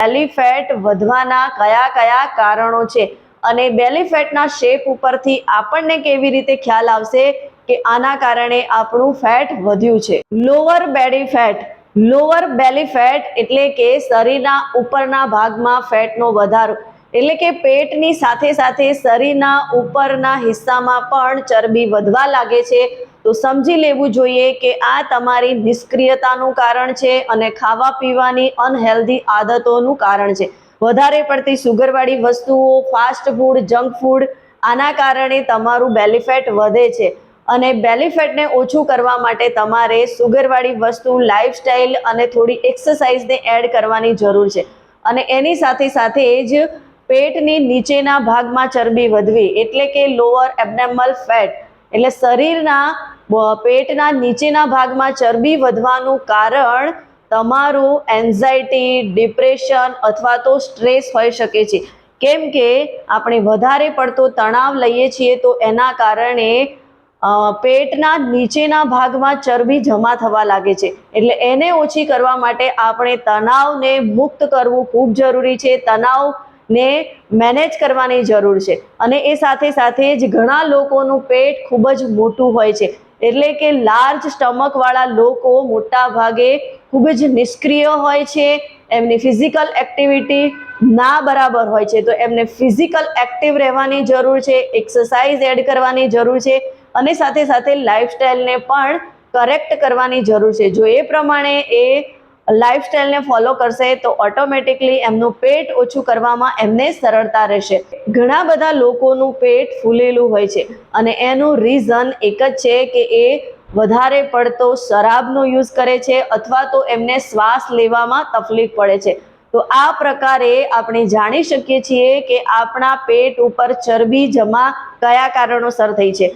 બેલી fat વધવાના કયા કયા કારણો છે અને બેલી ફેટના શેપ ઉપરથી આપણને કેવી રીતે ખ્યાલ આવશે કે આના કારણે આપણું ફેટ વધ્યું છે। લોઅર બેલી ફેટ એટલે કે શરીરના ઉપરના ભાગમાં ફેટનો વધારો, એટલે કે પેટની સાથે સાથે શરીરના ઉપરના હિસ્સામાં પણ ચરબી વધવા લાગે છે તો સમજી લેવું જોઈએ કે આ તમારી નિષ્ક્રિયતાનું કારણ છે અને ખાવા પીવાની અનહેલ્ધી આદતોનું કારણ છે। વધારે પડતી સુગરવાળી વસ્તુઓ, ફાસ્ટ ફૂડ, જંક ફૂડ, આના કારણે તમારું બેલી ફેટ વધે છે અને બેલી ફેટને ઓછું કરવા માટે તમારે સુગરવાળી વસ્તુ, લાઇફસ્ટાઇલ અને થોડી એક્સરસાઇઝને એડ કરવાની જરૂર છે અને એની સાથે સાથે જ પેટની નીચેના ભાગમાં ચરબી વધવી એટલે કે લોઅર એબડોમિનલ ફેટ એટલે શરીરના પેટના નીચેના ભાગમાં ચરબી વધવાનું કારણ તમારું એન્ઝાઇટી, ડિપ્રેશન અથવા તો સ્ટ્રેસ હોઈ શકે છે। કેમ કે આપણે વધારે પડતો તણાવ લઈએ છીએ તો એના કારણે પેટના નીચેના ભાગમાં ચરબી જમા થવા લાગે છે એટલે એને ઓછી કરવા માટે આપણે તણાવને મુક્ત કરવું ખૂબ જરૂરી છે। તણાવને મેનેજ કરવાની જરૂર છે અને એ સાથે સાથે જ ઘણા લોકોનું પેટ ખૂબ જ મોટું હોય છે એટલે કે લાર્જ સ્ટમક વાળા લોકો મોટા ભાગે ખૂબ જ નિષ્ક્રિય હોય છે, એમની ફિઝિકલ એક્ટિવિટી ના બરાબર હોય છે તો એમને ફિઝિકલ એક્ટિવ રહેવાની જરૂર છે, એક્સરસાઇઝ એડ કરવાની જરૂર છે અને સાથે સાથે લાઇફસ્ટાઇલને પણ કરેક્ટ કરવાની જરૂર છે। જો એ પ્રમાણે એ લાઇફસ્ટાઇલને ફોલો કરશે તો ઓટોમેટિકલી એમનું પેટ ઓછું કરવામાં એમને સરળતા રહેશે। ઘણા બધા લોકોનું પેટ ફૂલેલું હોય છે અને એનું રીઝન એક જ છે કે એ વધારે પડતો શરાબનો યુઝ કરે છે અથવા તો એમને શ્વાસ લેવામાં તકલીફ પડે છે। તો આ પ્રકારે આપણે જાણી શકીએ છીએ કે આપણા પેટ ઉપર ચરબી જમા કયા કારણોસર થઈ છે।